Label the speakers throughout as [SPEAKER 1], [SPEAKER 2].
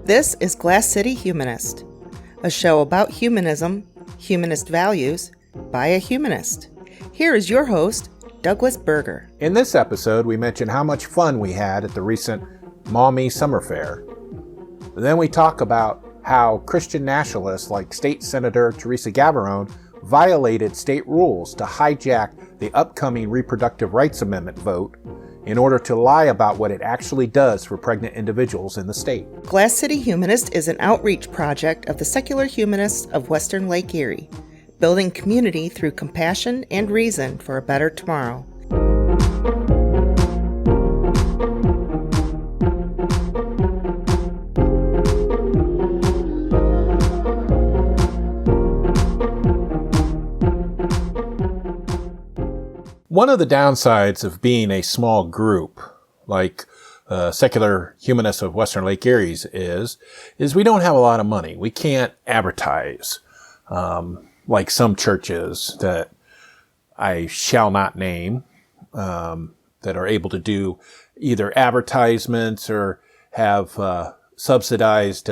[SPEAKER 1] This is Glass City Humanist, a show about humanism, humanist values, by a humanist. Here is your host, Douglas Berger.
[SPEAKER 2] In this episode, we mention how much fun we had at the recent Maumee Summer Fair. Then we talk about how Christian nationalists like State Senator Teresa Gavarone violated state rules to hijack the upcoming Reproductive Rights Amendment vote in order to lie about what it actually does for pregnant individuals in the state.
[SPEAKER 1] Glass City Humanist is an outreach project of the secular humanists of Western Lake Erie, building community through compassion and reason for a better tomorrow.
[SPEAKER 2] One of the downsides of being a small group, like secular humanists of Western Lake Erie is we don't have a lot of money. We can't advertise like some churches that I shall not name that are able to do either advertisements or have subsidized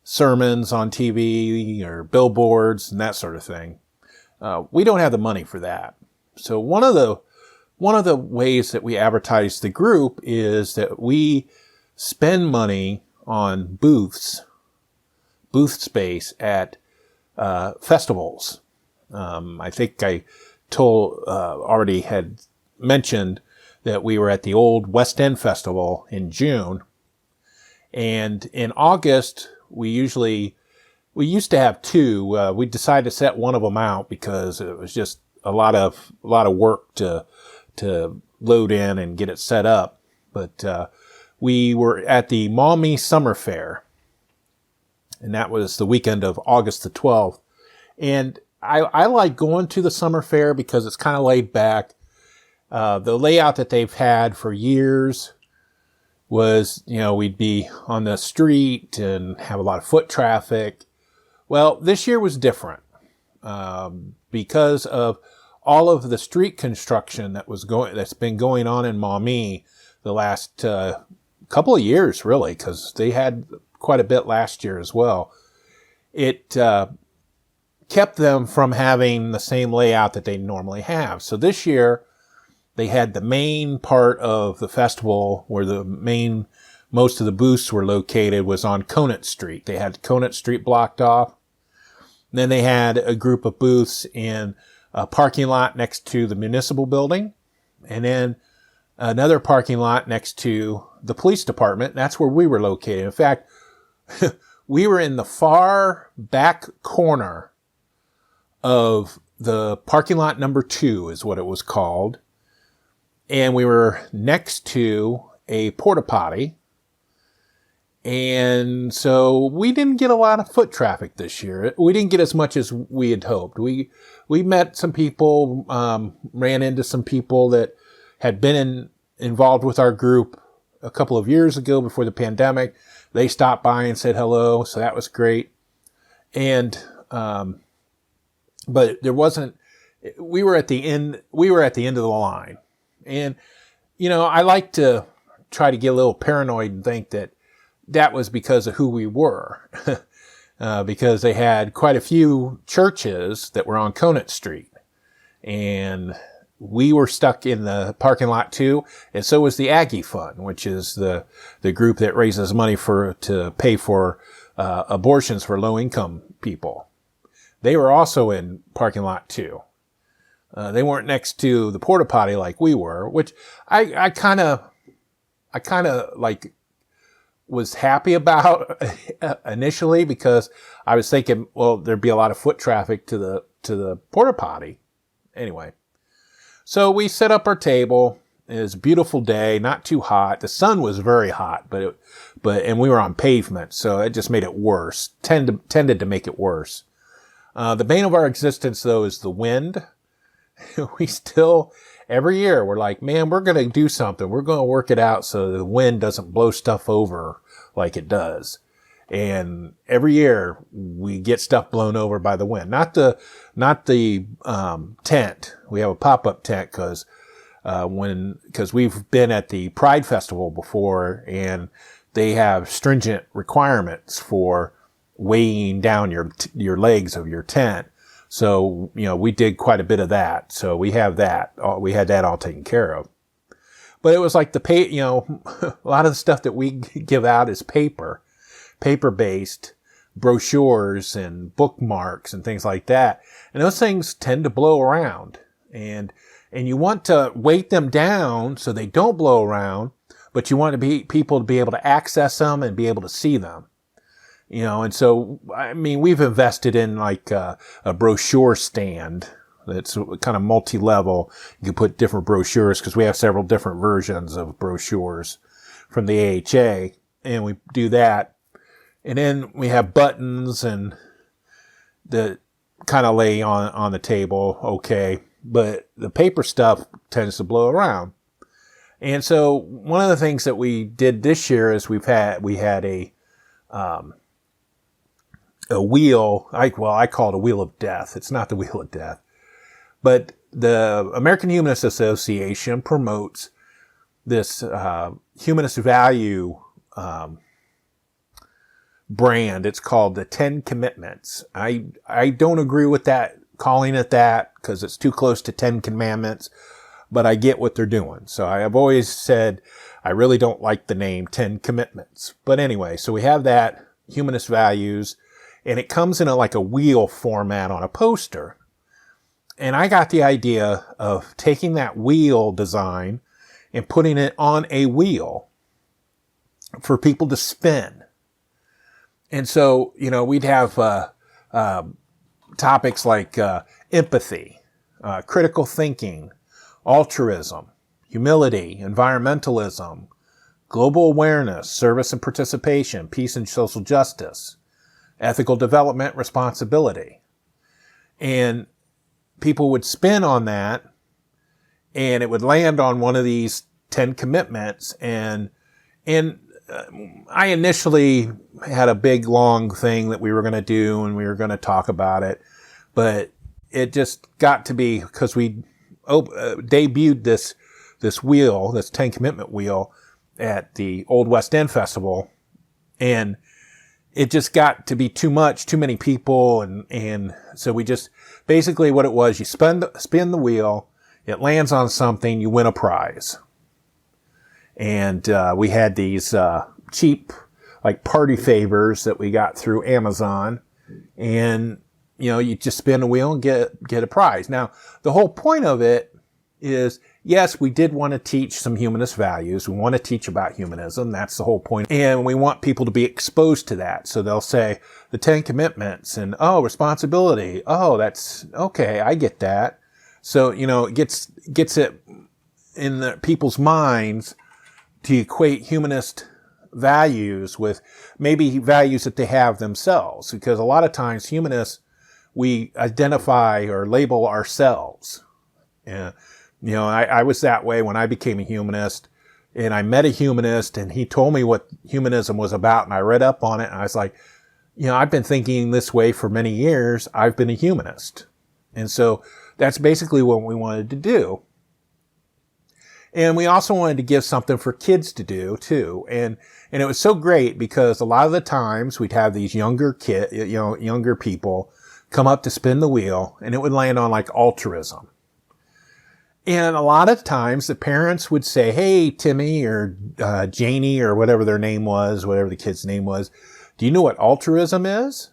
[SPEAKER 2] sermons on TV or billboards and that sort of thing. We don't have the money for that. So one of the ways that we advertise the group is that we spend money on booth space at festivals. I think I already had mentioned that we were at the old West End Festival in June, and in August we used to have two. We decided to set one of them out because it was just a lot of work to load in and get it set up. But we were at the Maumee Summer Fair, and that was the weekend of August the 12th. And I like going to the summer fair because it's kind of laid back. The layout that they've had for years was, we'd be on the street and have a lot of foot traffic. Well, this year was different. Because of all of the street construction that's been going on in Maumee the last couple of years, really, because they had quite a bit last year as well. It kept them from having the same layout that they normally have. So this year, they had the main part of the festival where most of the booths were located was on Conant Street. They had Conant Street blocked off. Then they had a group of booths in a parking lot next to the municipal building, and then another parking lot next to the police department. That's where we were located. In fact, we were in the far back corner of the parking lot number 2 is what it was called. And we were next to a porta potty. And so we didn't get a lot of foot traffic this year. We didn't get as much as we had hoped. We met some people, ran into some people that had been involved with our group a couple of years ago before the pandemic. They stopped by and said hello, so that was great. And but there wasn't. We were at the end of the line, and I like to try to get a little paranoid and think that was because of who we were, because they had quite a few churches that were on Conant Street, and we were stuck in the parking lot too, and so was the Aggie Fund, which is the group that raises money to pay for abortions for low-income people. They were also in parking lot too. They weren't next to the porta potty like we were, which I kind of like was happy about initially, because I was thinking, well, there'd be a lot of foot traffic to the porta potty. Anyway, so we set up our table. It was a beautiful day, not too hot. The sun was very hot, and we were on pavement, so it just made it worse. Tended to make it worse. The bane of our existence, though, is the wind. We still, every year, we're like, man, we're going to do something. We're going to work it out so the wind doesn't blow stuff over like it does. And every year we get stuff blown over by the wind. Not the tent. We have a pop-up tent because because we've been at the Pride Festival before, and they have stringent requirements for weighing down your legs of your tent. So, we did quite a bit of that. So we have that. We had that all taken care of. But it was like a lot of the stuff that we give out is paper-based brochures and bookmarks and things like that. And those things tend to blow around. And you want to weight them down so they don't blow around, but you want people to be able to access them and be able to see them. And so, we've invested in like a brochure stand that's kind of multi-level. You can put different brochures because we have several different versions of brochures from the AHA, and we do that. And then we have buttons and the kind of lay on the table. Okay. But the paper stuff tends to blow around. And so one of the things that we did this year is we had a wheel. I call it a wheel of death. It's not the wheel of death, but the American Humanist Association promotes this humanist value brand. It's called the 10 Commitments. I don't agree with that, calling it that, because it's too close to 10 Commandments, but I get what they're doing. So I have always said I really don't like the name 10 Commitments. But anyway, so we have that humanist values, and it comes in like a wheel format on a poster. And I got the idea of taking that wheel design and putting it on a wheel for people to spin. And so, we'd have topics like empathy, critical thinking, altruism, humility, environmentalism, global awareness, service and participation, peace and social justice, ethical development, responsibility. And people would spin on that, and it would land on one of these 10 commitments. And I initially had a big, long thing that we were going to do, and we were going to talk about it. But it just got to be, because we debuted this wheel, this 10 commitment wheel, at the Old West End Festival. And it just got to be too much, too many people. And so we just, basically what it was, you spin the wheel, it lands on something, you win a prize. And we had these cheap, like, party favors that we got through Amazon. And, you just spin the wheel and get a prize. Now, the whole point of it is, yes, we did want to teach some humanist values. We want to teach about humanism. That's the whole point. And we want people to be exposed to that. So they'll say the 10 commitments and, responsibility. Oh, that's okay. I get that. So, it gets it in the people's minds to equate humanist values with maybe values that they have themselves. Because a lot of times humanists, we identify or label ourselves. I was that way when I became a humanist, and I met a humanist, and he told me what humanism was about, and I read up on it, and I was like, I've been thinking this way for many years. I've been a humanist. And so that's basically what we wanted to do. And we also wanted to give something for kids to do too. And it was so great because a lot of the times we'd have these younger people come up to spin the wheel, and it would land on like altruism. And a lot of times the parents would say, hey, Timmy or Janie or whatever their name was, whatever the kid's name was, do you know what altruism is?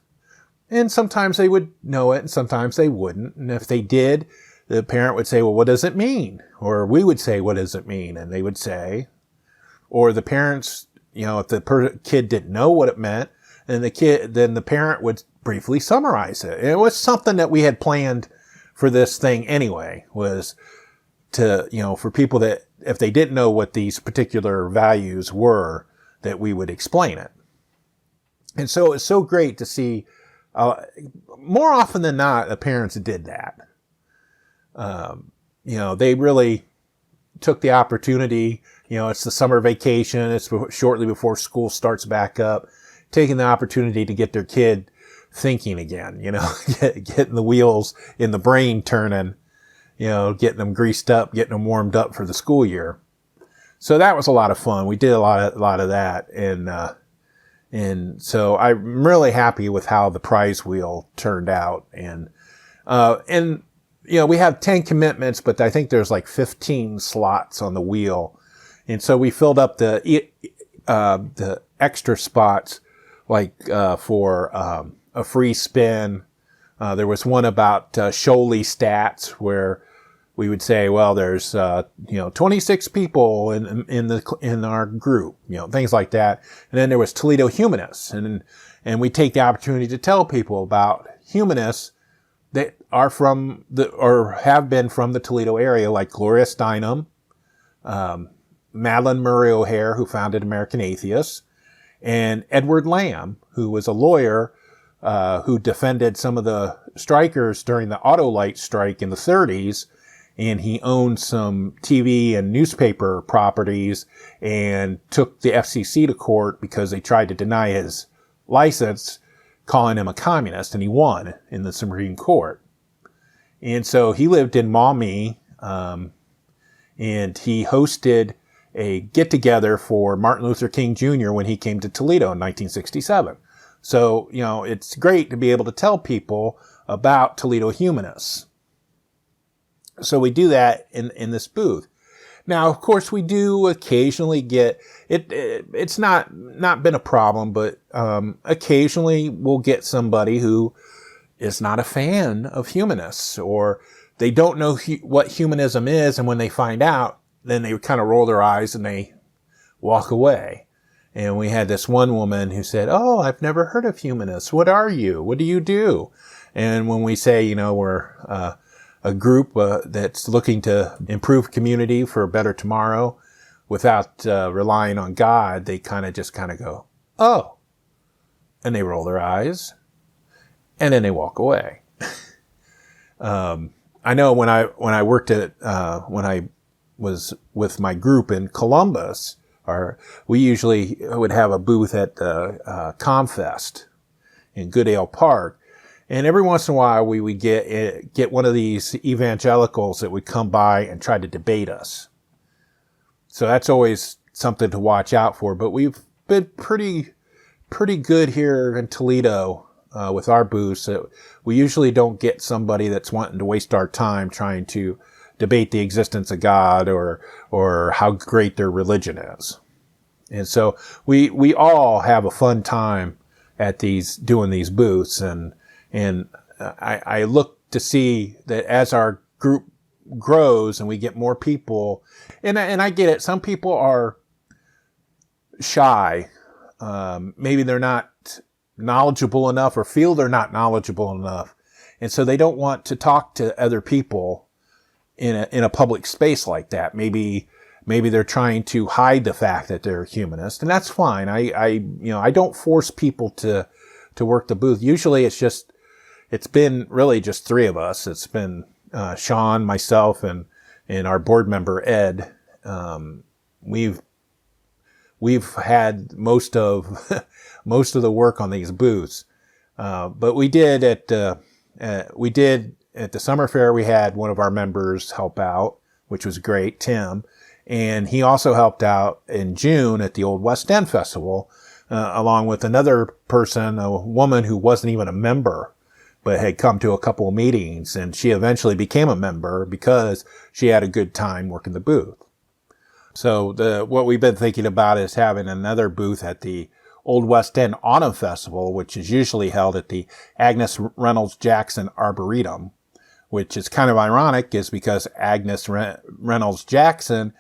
[SPEAKER 2] And sometimes they would know it and sometimes they wouldn't. And if they did, the parent would say, well, what does it mean? Or we would say, what does it mean? And they would say, or the parents, if the kid didn't know what it meant, then the parent would briefly summarize it. And it was something that we had planned for this thing anyway, was to, for people that, if they didn't know what these particular values were, that we would explain it. And so it's so great to see, more often than not, the parents did that. They really took the opportunity, it's the summer vacation, it's shortly before school starts back up, taking the opportunity to get their kid thinking again, getting the wheels in the brain turning, getting them greased up, getting them warmed up for the school year. So that was a lot of fun. We did a lot of that. And so I'm really happy with how the prize wheel turned out. And we have 10 commitments, but I think there's like 15 slots on the wheel. And so we filled up the extra spots, for a free spin. There was one about Sholey stats where we would say, well, there's 26 people in our group, things like that. And then there was Toledo Humanists, and we take the opportunity to tell people about humanists that are from or have been from the Toledo area, like Gloria Steinem, Madeline Murray O'Hare, who founded American Atheists, and Edward Lamb, who was a lawyer who defended some of the strikers during the Autolite strike in the 30s. And he owned some TV and newspaper properties and took the FCC to court because they tried to deny his license, calling him a communist, and he won in the Supreme Court. And so he lived in Maumee, and he hosted a get-together for Martin Luther King Jr. when he came to Toledo in 1967. So, it's great to be able to tell people about Toledo Humanists. So we do that in this booth. Now, of course, we do occasionally get it. It's not been a problem, but occasionally we'll get somebody who is not a fan of humanists, or they don't know what humanism is, and when they find out, then they kind of roll their eyes and they walk away. And we had this one woman who said, "Oh, I've never heard of humanists. What are you? What do you do?" And when we say, we're a group that's looking to improve community for a better tomorrow without relying on God, they kind of go, "Oh," and they roll their eyes, and then they walk away. I know when I worked when I was with my group in Columbus, we usually would have a booth at ComFest in Goodale Park. And every once in a while, we would get one of these evangelicals that would come by and try to debate us. So that's always something to watch out for. But we've been pretty good here in Toledo with our booths. We usually don't get somebody that's wanting to waste our time trying to debate the existence of God or how great their religion is. And so we all have a fun time at doing these booths, and I look to see that as our group grows and we get more people, and I get it. Some people are shy. Maybe they're not knowledgeable enough or feel they're not knowledgeable enough. And so they don't want to talk to other people in a public space like that. Maybe they're trying to hide the fact that they're humanist, and that's fine. I don't force people to work the booth. Usually it's been really just three of us. It's been Sean, myself, and our board member Ed. We've had most of the work on these booths, but we did at the summer fair. We had one of our members help out, which was great, Tim, and he also helped out in June at the Old West End Festival, along with another person, a woman who wasn't even a member, but had come to a couple of meetings, and she eventually became a member because she had a good time working the booth. So what we've been thinking about is having another booth at the Old West End Autumn Festival, which is usually held at the Agnes Reynolds Jackson Arboretum, which is kind of ironic, is because Agnes Reynolds Jackson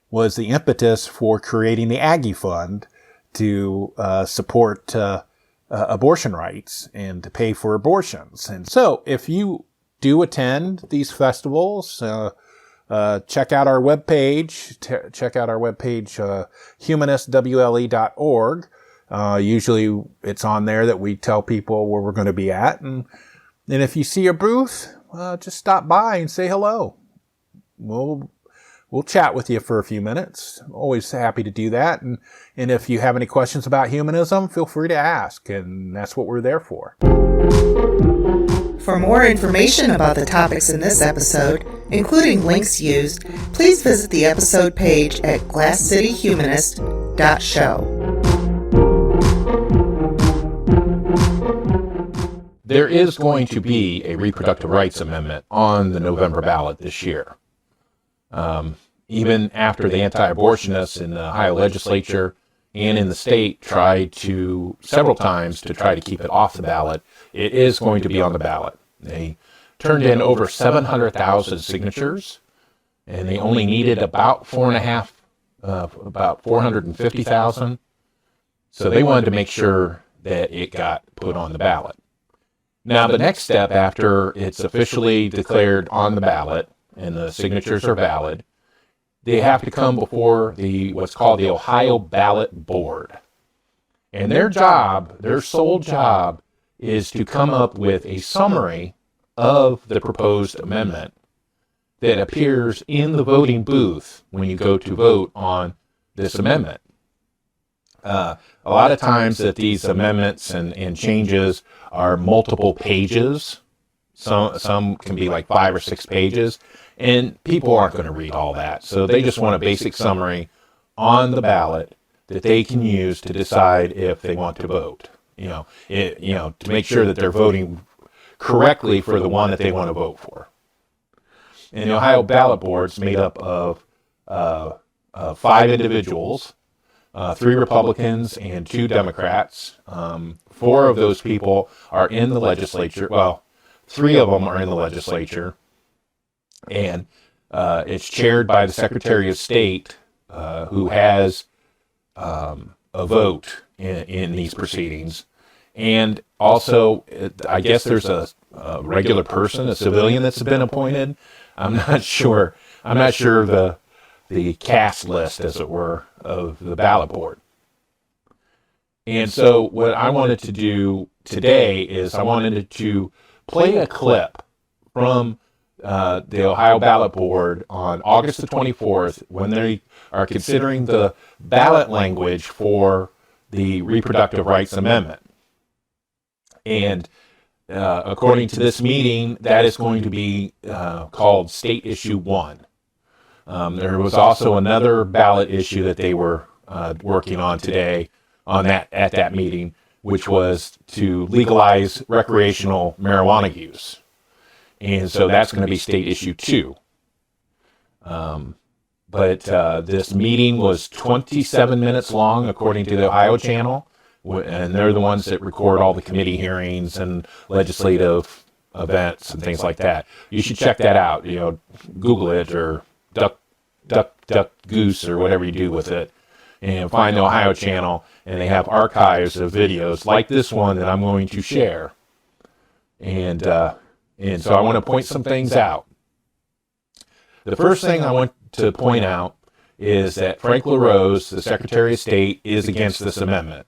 [SPEAKER 2] was the impetus for creating the Aggie Fund to support abortion rights and to pay for abortions. And so if you do attend these festivals, check out our webpage. Check out our webpage, humanistwle.org. Usually it's on there that we tell people where we're going to be at. And if you see a booth, just stop by and say hello. We'll chat with you for a few minutes. Always happy to do that. And if you have any questions about humanism, feel free to ask. And that's what we're there for.
[SPEAKER 1] For more information about the topics in this episode, including links used, please visit the episode page at glasscityhumanist.show.
[SPEAKER 2] There is going to be a reproductive rights amendment on the November ballot this year. Even after the anti-abortionists in the Ohio legislature and in the state tried to several times to try to keep it off the ballot, it is going to be on the ballot. They turned in over 700,000 signatures, and they only needed about 450,000. So they wanted to make sure that it got put on the ballot. Now, the next step after it's officially declared on the ballot and the signatures are valid, they have to come before what's called the Ohio Ballot Board. And their sole job, is to come up with a summary of the proposed amendment that appears in the voting booth when you go to vote on this amendment. A lot of times that these amendments and changes are multiple pages. Some can be like 5 or 6 pages, and people aren't going to read all that. So they just want a basic summary on the ballot that they can use to decide if they want to vote. To make sure that they're voting correctly for the one that they want to vote for. And the Ohio Ballot Board is made up of 5 individuals, 3 Republicans and 2 Democrats. 4 of those people are in the legislature. Well, 3 of them are in the legislature. And it's chaired by the Secretary of State, who has a vote in these proceedings. And also, I guess there's a regular person, a civilian that's been appointed. I'm not sure the cast list, as it were, of the ballot board. And so what I wanted to do today is I wanted to play a clip from the Ohio Ballot Board on August the 24th when they are considering the ballot language for the Reproductive Rights Amendment. And according to this meeting, that is going to be called State Issue 1. There was also another ballot issue that they were working on today at that meeting, which was to legalize recreational marijuana use. And so that's going to be State Issue 2. But this meeting was 27 minutes long, according to the Ohio channel. And they're the ones that record all the committee hearings and legislative events and things like that. You should check that out. Google it or duck goose or whatever you do with it, and find the Ohio channel. And they have archives of videos like this one that I'm going to share. And so I want to point some things out. The first thing I want to point out is that Frank LaRose, the Secretary of State, is against this amendment.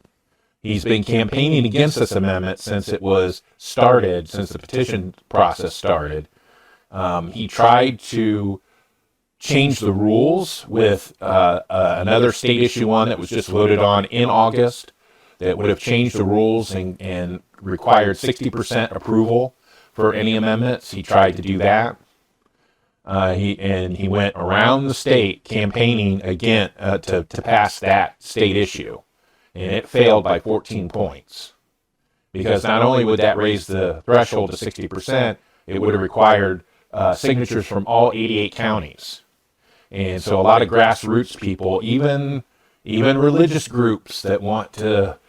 [SPEAKER 2] He's been campaigning against this amendment since the petition process started. He tried to change the rules with another State Issue 1 that was just voted on in August that would have changed the rules and required 60% approval for any amendments. He tried to do that. He went around the state campaigning again to pass that state issue. And it failed by 14 points. Because not only would that raise the threshold to 60%, it would have required signatures from all 88 counties. And so a lot of grassroots people, even religious groups that want to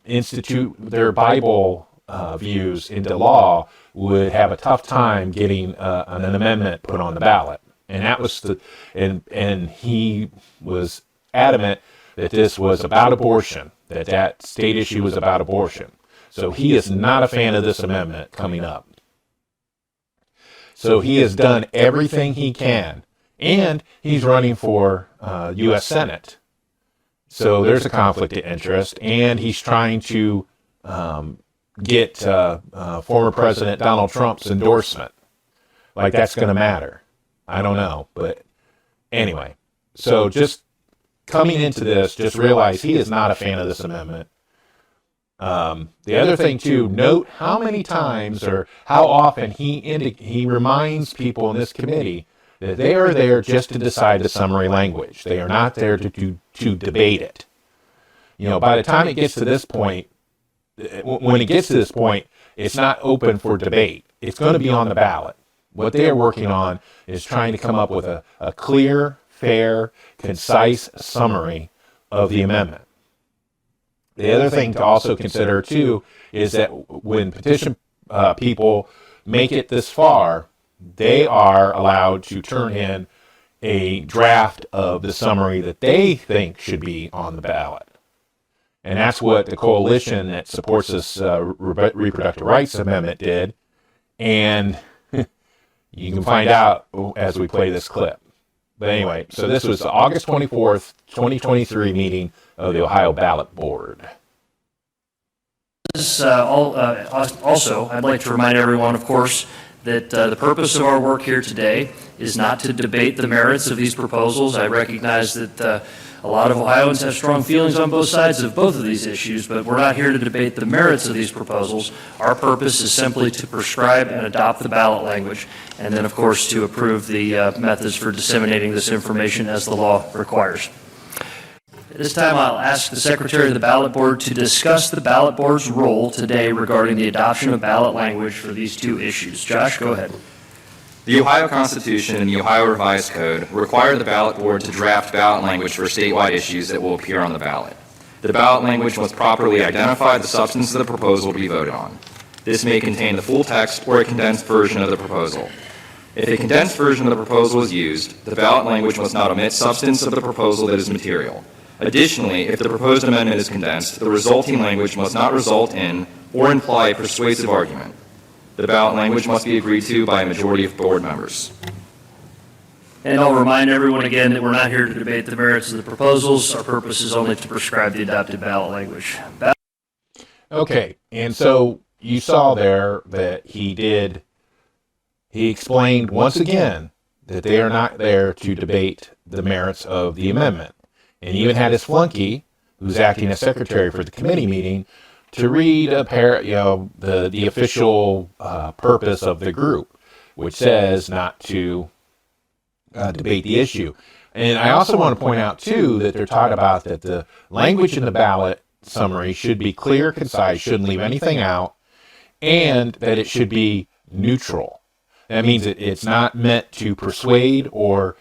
[SPEAKER 2] institute their Bible views into law, would have a tough time getting an amendment put on the ballot. And that was and he was adamant that this was about abortion, that state issue was about abortion. So he is not a fan of this amendment coming up. So he has done everything he can, and he's running for U.S. Senate. So there's a conflict of interest, and he's trying to get former President Donald Trump's endorsement. Like that's going to matter. I don't know, but anyway. So just coming into this, just realize he is not a fan of this amendment. The other thing too, note how many times or how often he reminds people in this committee that they are there just to decide the summary language. They are not there to debate it. By the time it gets to this point, when it gets to this point, it's not open for debate. It's going to be on the ballot. What they are working on is trying to come up with a clear, fair, concise summary of the amendment. The other thing to also consider, too, is that when petition people make it this far, they are allowed to turn in a draft of the summary that they think should be on the ballot. And that's what the coalition that supports this reproductive rights amendment did. And you can find out as we play this clip. But anyway, so this was the August 24th, 2023 meeting of the Ohio Ballot Board.
[SPEAKER 3] Also, I'd like to remind everyone, of course, that the purpose of our work here today is not to debate the merits of these proposals. I recognize that a lot of Ohioans have strong feelings on both sides of both of these issues, but we're not here to debate the merits of these proposals. Our purpose is simply to prescribe and adopt the ballot language, and then, of course, to approve the methods for disseminating this information as the law requires. At this time, I'll ask the Secretary of the Ballot Board to discuss the Ballot Board's role today regarding the adoption of ballot language for these two issues. Josh, go ahead.
[SPEAKER 4] The Ohio Constitution and the Ohio Revised Code require the ballot board to draft ballot language for statewide issues that will appear on the ballot. The ballot language must properly identify the substance of the proposal to be voted on. This may contain the full text or a condensed version of the proposal. If a condensed version of the proposal is used, the ballot language must not omit substance of the proposal that is material. Additionally, if the proposed amendment is condensed, the resulting language must not result in or imply a persuasive argument. The ballot language must be agreed to by a majority of board members.
[SPEAKER 3] And I'll remind everyone again that we're not here to debate the merits of the proposals. Our purpose is only to prescribe the adopted ballot language.
[SPEAKER 2] Okay, and so you saw there that he explained once again that they are not there to debate the merits of the amendment. And he even had his flunky, who's acting as secretary for the committee meeting, to read the official purpose of the group, which says not to debate the issue. And I also want to point out, too, that they're talking about that the language in the ballot summary should be clear, concise, shouldn't leave anything out, and that it should be neutral. That means it's not meant to persuade or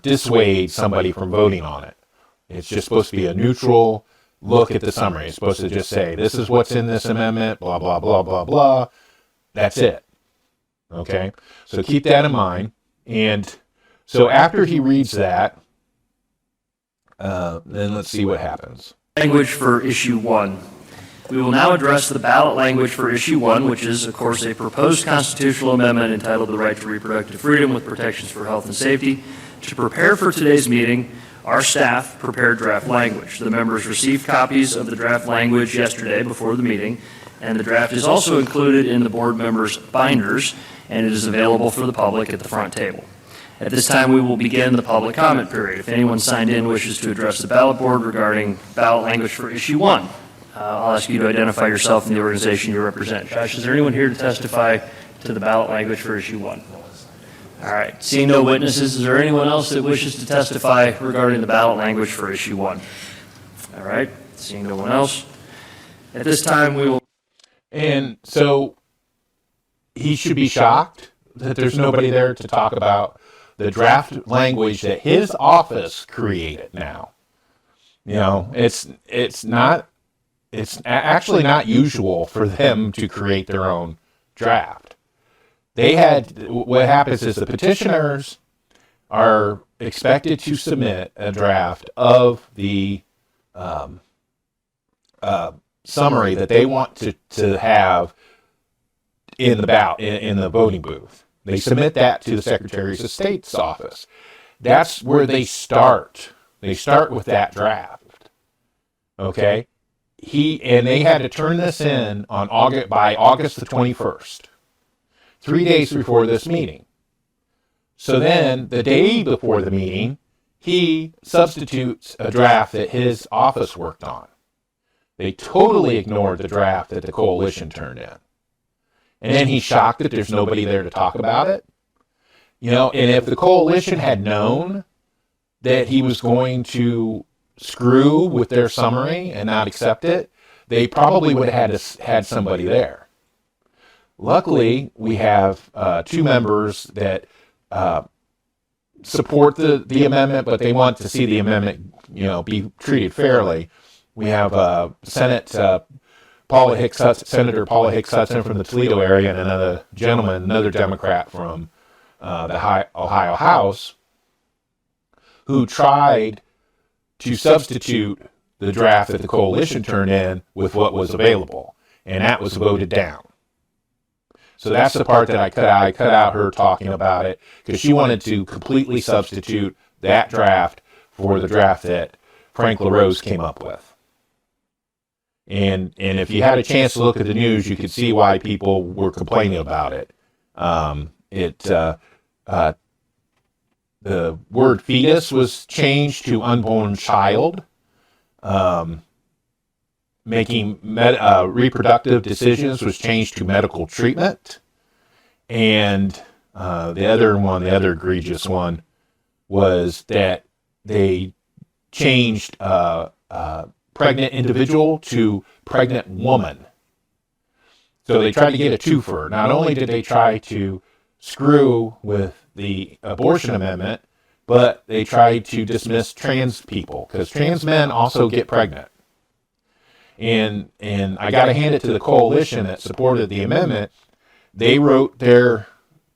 [SPEAKER 2] dissuade somebody from voting on it. It's just supposed to be a neutral look at the summary. It's supposed to just say, this is what's in this amendment, blah, blah, blah, blah, blah. That's it. Okay? So keep that in mind. And so after he reads that, then let's see what happens.
[SPEAKER 3] Language for issue 1. We will now address the ballot language for issue 1, which is, of course, a proposed constitutional amendment entitled The Right to Reproductive Freedom with Protections for Health and Safety. To prepare for today's meeting, our staff prepared draft language. The members received copies of the draft language yesterday before the meeting, and the draft is also included in the board members' binders, and it is available for the public at the front table. At this time, we will begin the public comment period. If anyone signed in wishes to address the ballot board regarding ballot language for issue 1, I'll ask you to identify yourself and the organization you represent. Josh, is there anyone here to testify to the ballot language for issue 1? All right. Seeing no witnesses, is there anyone else that wishes to testify regarding the ballot language for issue 1? All right. Seeing no one else. At this time, we will.
[SPEAKER 2] And so he should be shocked that there's nobody there to talk about the draft language that his office created now. It's actually not usual for them to create their own draft. What happens is the petitioners are expected to submit a draft of the summary that they want to have in the ballot, in the voting booth. They submit that to the Secretary of State's office. That's where they start. They start with that draft. Okay? They had to turn this in by August the 21st. 3 days before this meeting. So then, the day before the meeting, he substitutes a draft that his office worked on. They totally ignored the draft that the coalition turned in. And then he's shocked that there's nobody there to talk about it. And if the coalition had known that he was going to screw with their summary and not accept it, they probably would have had somebody there. Luckily, we have two members that support the amendment, but they want to see the amendment, be treated fairly. We have Senator Paula Hicks Hudson from the Toledo area, and another Democrat from the Ohio House, who tried to substitute the draft that the coalition turned in with what was available, and that was voted down. So that's the part that I cut out. I cut out her talking about it because she wanted to completely substitute that draft for the draft that Frank LaRose came up with. And if you had a chance to look at the news, you could see why people were complaining about it. The word fetus was changed to unborn child. Making reproductive decisions was changed to medical treatment. And the other egregious one was that they changed pregnant individual to pregnant woman. So they tried to get a twofer. Not only did they try to screw with the abortion amendment, but they tried to dismiss trans people, because trans men also get pregnant. And I got to hand it to the coalition that supported the amendment. They wrote their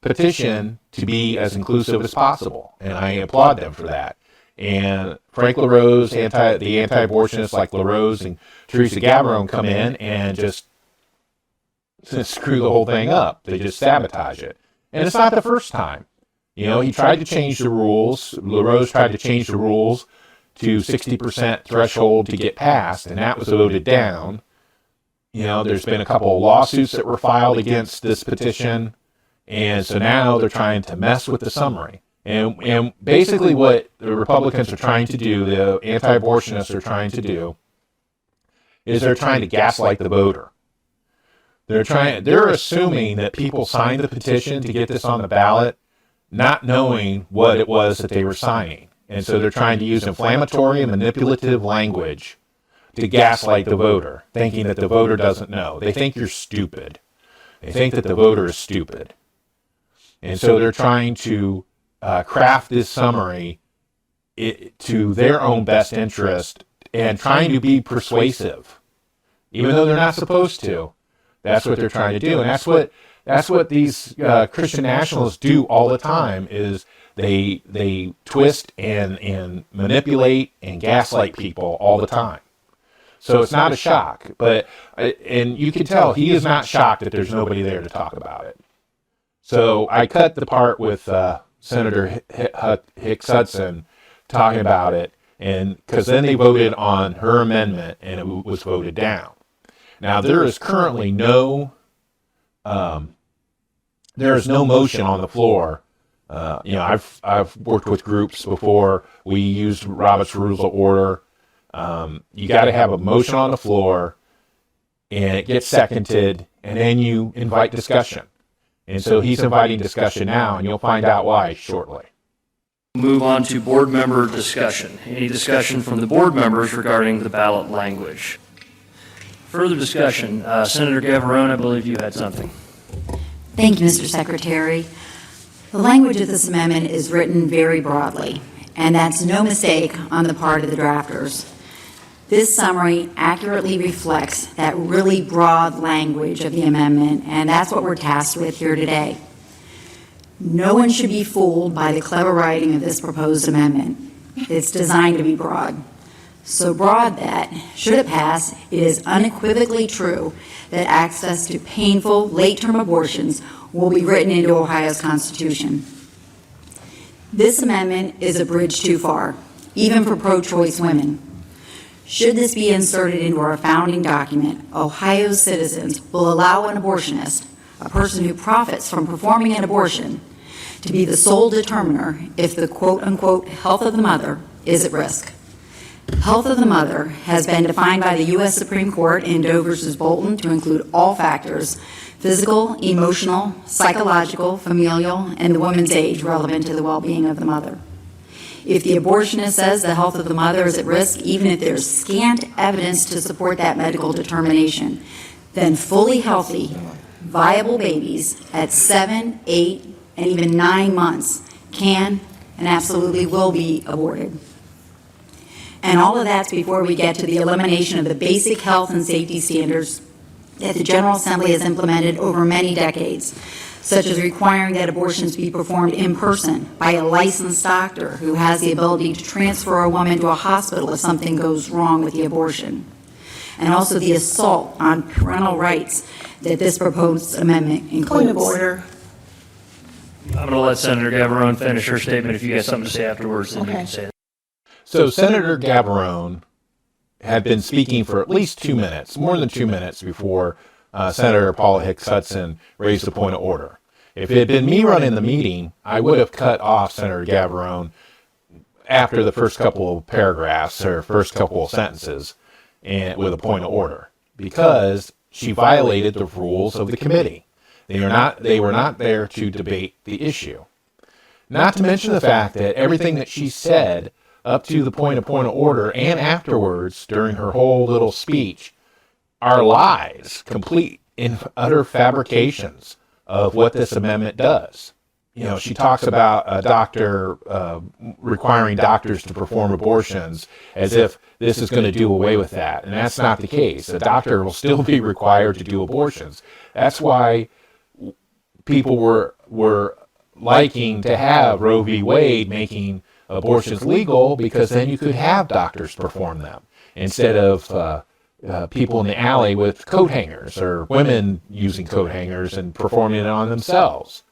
[SPEAKER 2] petition to be as inclusive as possible, and I applaud them for that. And Frank LaRose, the anti-abortionists like LaRose and Teresa Gavarone come in and just screw the whole thing up. They just sabotage it. And it's not the first time. He tried to change the rules. LaRose tried to change the rules to 60% threshold to get passed, and that was voted down. There's been a couple of lawsuits that were filed against this petition, and so now they're trying to mess with the summary. And basically what the Republicans are trying to do, the anti-abortionists are trying to do, is they're trying to gaslight the voter. They're assuming that people signed the petition to get this on the ballot, not knowing what it was that they were signing. And so they're trying to use inflammatory and manipulative language to gaslight the voter, thinking that the voter doesn't know. They think you're stupid. They think that the voter is stupid. And so they're trying to craft this summary to their own best interest and trying to be persuasive, even though they're not supposed to. That's what they're trying to do, and that's what these Christian nationalists do all the time. Is they twist and manipulate and gaslight people all the time. So it's not a shock, and you can tell he is not shocked that there's nobody there to talk about it. So I cut the part with Senator Hicks Hudson talking about it, and because then they voted on her amendment and it was voted down. Now there is currently no motion on the floor. I've worked with groups before. We used Robert's Rules of Order. You got to have a motion on the floor, and it gets seconded, and then you invite discussion. And so he's inviting discussion now, and you'll find out why shortly.
[SPEAKER 3] Move on to board member discussion. Any discussion from the board members regarding the ballot language? Further discussion. Senator Gavarone, I believe you had something.
[SPEAKER 5] Thank you, Mr. Secretary. The language of this amendment is written very broadly, and that's no mistake on the part of the drafters. This summary accurately reflects that really broad language of the amendment, and that's what we're tasked with here today. No one should be fooled by the clever writing of this proposed amendment. It's designed to be broad. So broad that, should it pass, it is unequivocally true that access to painful, late-term abortions will be written into Ohio's Constitution. This amendment is a bridge too far, even for pro-choice women. Should this be inserted into our founding document, Ohio's citizens will allow an abortionist, a person who profits from performing an abortion, to be the sole determiner if the quote-unquote health of the mother is at risk. Health of the mother has been defined by the U.S. Supreme Court in Doe versus Bolton to include all factors: physical, emotional, psychological, familial, and the woman's age relevant to the well-being of the mother. If the abortionist says the health of the mother is at risk, even if there's scant evidence to support that medical determination, then fully healthy, viable babies at 7, 8, and even 9 months can and absolutely will be aborted. And all of that's before we get to the elimination of the basic health and safety standards that the General Assembly has implemented over many decades, such as requiring that abortions be performed in person by a licensed doctor who has the ability to transfer a woman to a hospital if something goes wrong with the abortion. And also the assault on parental rights that this proposed amendment includes.
[SPEAKER 1] Point of order.
[SPEAKER 3] I'm going to let Senator Gavarone finish her statement. If you got something to say afterwards, then you can say it.
[SPEAKER 2] So Senator Gavarone had been speaking for at least 2 minutes, more than 2 minutes, before Senator Paula Hicks Hudson raised a point of order. If it had been me running the meeting, I would have cut off Senator Gavarone after the first couple of paragraphs or first couple of sentences and with a point of order, because she violated the rules of the committee. They were not there to debate the issue. Not to mention the fact that everything that she said up to the point of order and afterwards during her whole little speech are lies, complete and utter fabrications of what this amendment does. You know, she talks about a doctor requiring doctors to perform abortions as if this is going to do away with that, and that's not the case. A doctor will still be required to do abortions. That's why people were liking to have Roe v. Wade making abortions legal, because then you could have doctors perform them instead of people in the alley with coat hangers, or women using coat hangers and performing it on themselves.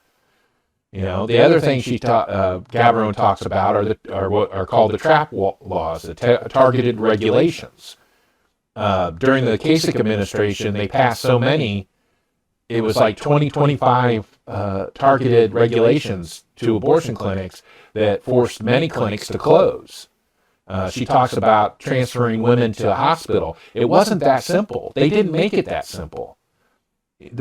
[SPEAKER 2] You know, the other thing Gavarone talks about are what are called the trap laws, the targeted regulations. During the Kasich administration, they passed so many, it was like 25 targeted regulations to abortion clinics that forced many clinics to close. She talks about transferring women to a hospital. It wasn't that simple. They didn't make it that simple.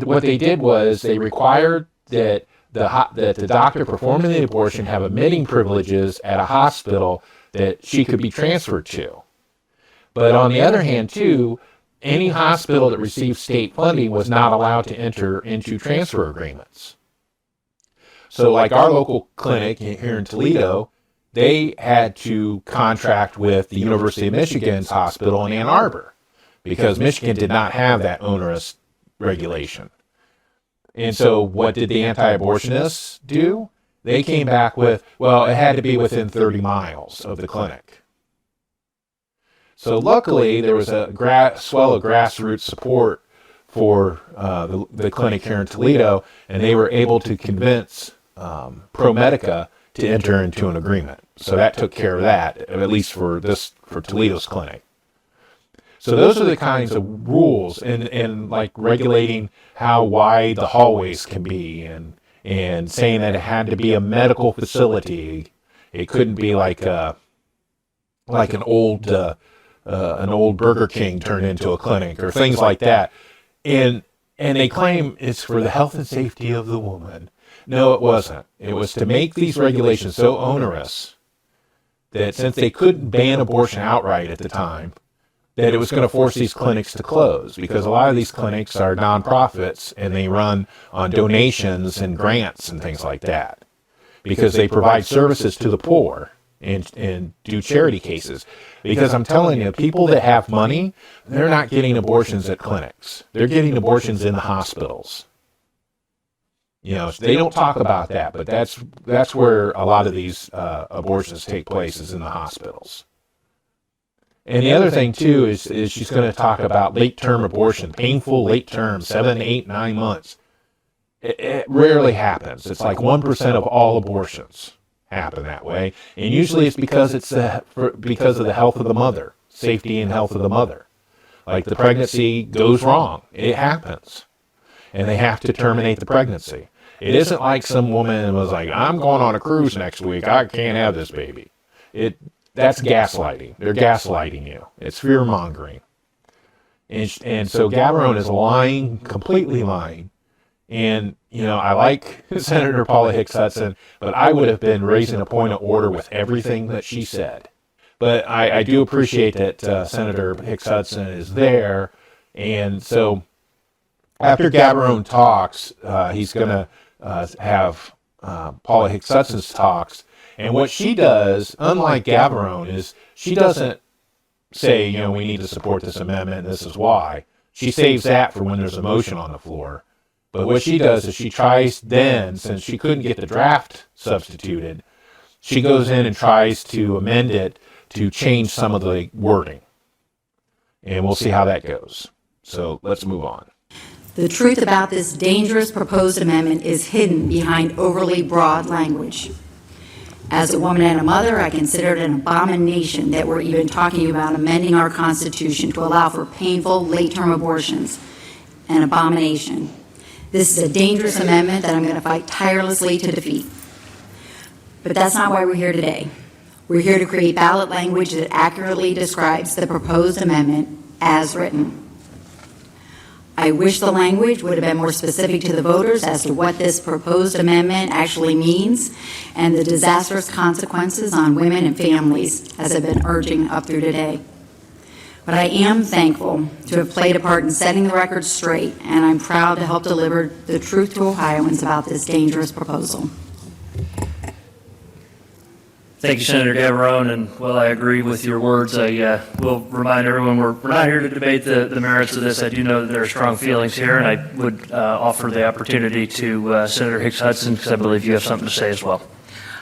[SPEAKER 2] What they did was they required that the doctor performing the abortion have admitting privileges at a hospital that she could be transferred to. But on the other hand, too, any hospital that received state funding was not allowed to enter into transfer agreements. So like our local clinic here in Toledo, they had to contract with the University of Michigan's hospital in Ann Arbor, because Michigan did not have that onerous regulation. And so what did the anti-abortionists do? They came back with, well, it had to be within 30 miles of the clinic. So luckily, there was a swell of grassroots support for the clinic here in Toledo, and they were able to convince ProMedica to enter into an agreement. So that took care of that, at least for Toledo's clinic. So those are the kinds of rules, and like regulating how wide the hallways can be, and saying that it had to be a medical facility. It couldn't be like an old Burger King turned into a clinic, or things like that. And they claim it's for the health and safety of the woman. No, it wasn't. It was to make these regulations so onerous that since they couldn't ban abortion outright at the time, that it was going to force these clinics to close, because a lot of these clinics are nonprofits and they run on donations and grants and things like that, because they provide services to the poor and do charity cases. Because I'm telling you, people that have money, they're not getting abortions at clinics. They're getting abortions in the hospitals. You know, they don't talk about that, but that's where a lot of these abortions take place, is in the hospitals. And the other thing, too, is she's going to talk about late-term abortion, painful late-term, 7, 8, 9 months. It rarely happens. It's like 1% of all abortions happen that way. And usually it's because of the health of the mother, safety and health of the mother. Like the pregnancy goes wrong. It happens. And they have to terminate the pregnancy. It isn't like some woman was like, I'm going on a cruise next week. I can't have this baby. that's gaslighting. They're gaslighting you. It's fear-mongering. And so Gavarone is lying, completely lying. And, you know, I like Senator Paula Hicks Hudson, but I would have been raising a point of order with everything that she said. But I do appreciate that Senator Hicks Hudson is there. And so after Gavarone talks, he's going to have Paula Hicks Hudson's talks. And what she does, unlike Gavarone, is she doesn't say, you know, we need to support this amendment, and this is why. She saves that for when there's a motion on the floor. But what she does is she tries then, since she couldn't get the draft substituted, she goes in and tries to amend it to change some of the wording. And we'll see how that goes. So let's move on.
[SPEAKER 5] The truth about this dangerous proposed amendment is hidden behind overly broad language. As a woman and a mother, I consider it an abomination that we're even talking about amending our Constitution to allow for painful late-term abortions. An abomination. This is a dangerous amendment that I'm going to fight tirelessly to defeat. But that's not why we're here today. We're here to create ballot language that accurately describes the proposed amendment as written. I wish the language would have been more specific to the voters as to what this proposed amendment actually means and the disastrous consequences on women and families, as I've been urging up through today. But I am thankful to have played a part in setting the record straight, and I'm proud to help deliver the truth to Ohioans about this dangerous proposal.
[SPEAKER 3] Thank you, Senator Gavarone, and while I agree with your words, I will remind everyone we're not here to debate the merits of this. I do know that there are strong feelings here, and I would offer the opportunity to Senator Hicks Hudson, because I believe you have something to say as well.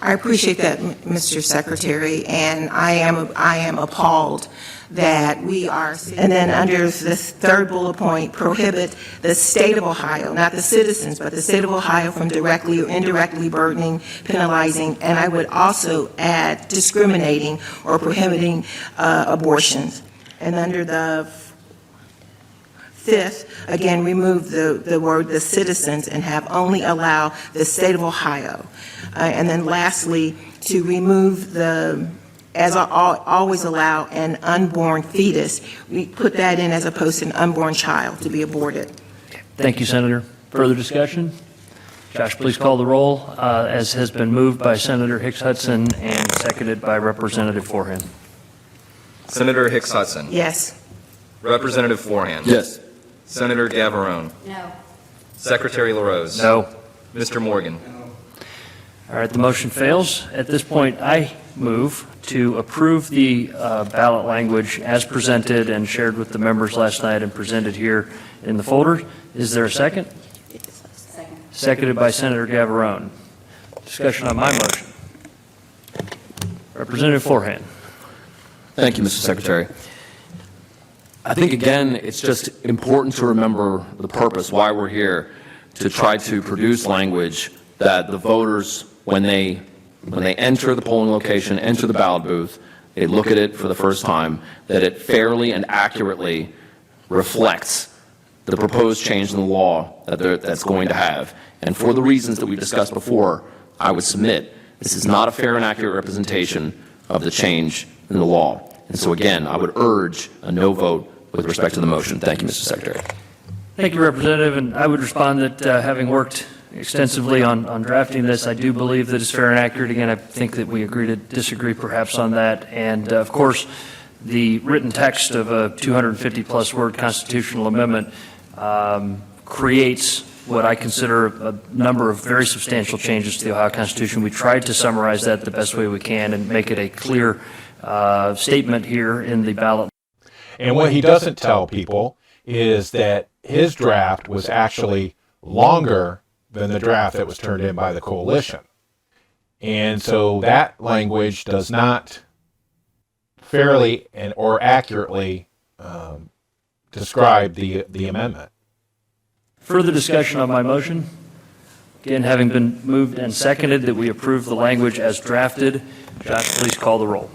[SPEAKER 6] I appreciate that, Mr. Secretary, and I am appalled that we are, and then under this third bullet point, prohibit the state of Ohio, not the citizens, but the state of Ohio from directly or indirectly burdening, penalizing, and I would also add discriminating or prohibiting abortions. And under the fifth, again, remove the word the citizens and have only allow the state of Ohio. And then lastly, to remove the, as I always allow, an unborn fetus. We put that in as opposed to an unborn child to be aborted.
[SPEAKER 3] Thank you, Senator. Further discussion? Josh, please call the roll, as has been moved by Senator Hicks Hudson and seconded by Representative Forehand.
[SPEAKER 4] Senator Hicks Hudson.
[SPEAKER 6] Yes.
[SPEAKER 4] Representative Forehand.
[SPEAKER 7] Yes.
[SPEAKER 4] Senator Gavarone.
[SPEAKER 5] No.
[SPEAKER 4] Secretary LaRose.
[SPEAKER 3] No.
[SPEAKER 4] Mr. Morgan.
[SPEAKER 3] All right, the motion fails. At this point, I move to approve the ballot language as presented and shared with the members last night and presented here in the folder. Is there a second?
[SPEAKER 5] Second.
[SPEAKER 3] Seconded by Senator Gavarone. Discussion on my motion. Representative Forehand.
[SPEAKER 7] Thank you, Mr. Secretary. I think, again, it's just important to remember the purpose, why we're here, to try to produce language that the voters, when they enter the polling location, enter the ballot booth, they look at it for the first time, that it fairly and accurately reflects the proposed change in the law that's going to have. And for the reasons that we discussed before, I would submit this is not a fair and accurate representation of the change in the law. And so, again, I would urge a no vote with respect to the motion. Thank you, Mr. Secretary.
[SPEAKER 3] Thank you, Representative. And I would respond that having worked extensively on drafting this, I do believe that it's fair and accurate. Again, I think that we agree to disagree perhaps on that. And of course, the written text of a 250-plus word constitutional amendment creates what I consider a number of very substantial changes to the Ohio Constitution. We tried to summarize that the best way we can and make it a clear statement here in the ballot.
[SPEAKER 2] And what he doesn't tell people is that his draft was actually longer than the draft that was turned in by the coalition. And so that language does not fairly or accurately describe the amendment.
[SPEAKER 3] Further discussion on my motion? Again, having been moved and seconded that we approve the language as drafted, Josh, please call the roll.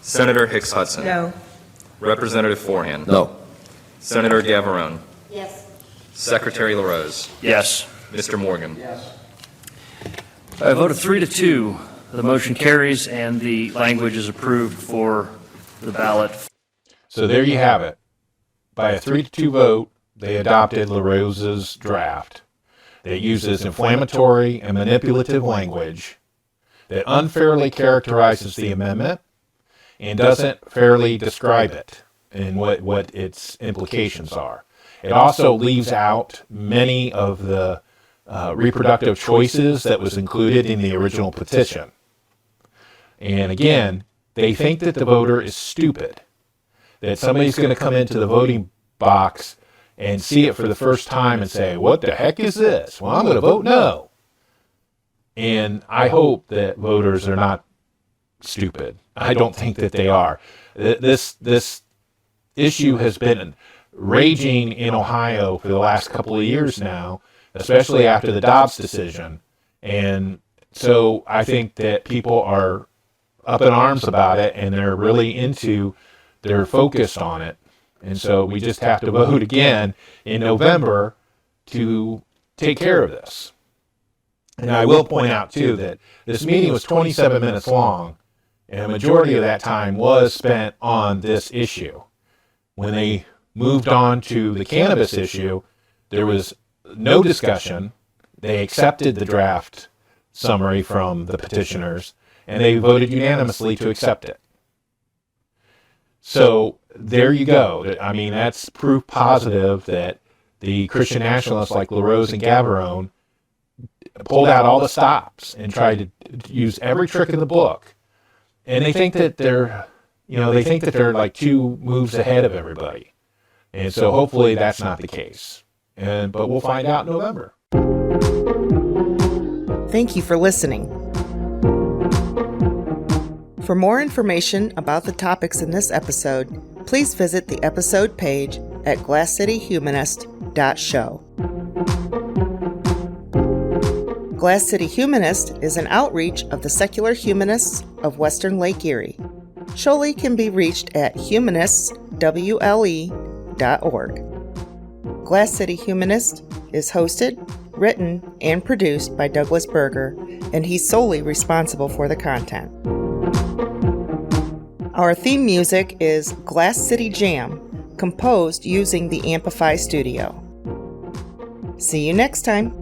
[SPEAKER 4] Senator Hicks Hudson.
[SPEAKER 6] No.
[SPEAKER 4] Representative Forehand.
[SPEAKER 7] No.
[SPEAKER 4] Senator Gavarone.
[SPEAKER 5] Yes.
[SPEAKER 4] Secretary LaRose.
[SPEAKER 3] Yes.
[SPEAKER 4] Mr. Morgan.
[SPEAKER 3] By a vote of 3-2, The motion carries, and the language is approved for the ballot.
[SPEAKER 2] So there you have it. By a 3-2 vote, they adopted LaRose's draft that uses inflammatory and manipulative language that unfairly characterizes the amendment and doesn't fairly describe it and what its implications are. It also leaves out many of the reproductive choices that was included in the original petition. And again, they think that the voter is stupid, that somebody's going to come into the voting box and see it for the first time and say, what the heck is this? Well, I'm going to vote no. And I hope that voters are not stupid. I don't think that they are. This issue has been raging in Ohio for the last couple of years now, especially after the Dobbs decision. And so I think that people are up in arms about it, and they're really they're focused on it. And so we just have to vote again in November to take care of this. And I will point out, too, that this meeting was 27 minutes long, and a majority of that time was spent on this issue. When they moved on to the cannabis issue, there was no discussion. They accepted the draft summary from the petitioners, and they voted unanimously to accept it. So there you go. I mean, that's proof positive that the Christian nationalists like LaRose and Gavarone pulled out all the stops and tried to use every trick in the book. And they think that they're like 2 moves ahead of everybody. And so hopefully that's not the case. But we'll find out in November.
[SPEAKER 1] Thank you for listening. For more information about the topics in this episode, please visit the episode page at glasscityhumanist.show. Glass City Humanist is an outreach of the secular humanists of Western Lake Erie. Sholi can be reached at humanistswle.org. Glass City Humanist is hosted, written, and produced by Douglas Berger, and he's solely responsible for the content. Our theme music is Glass City Jam, composed using the Amplify Studio. See you next time.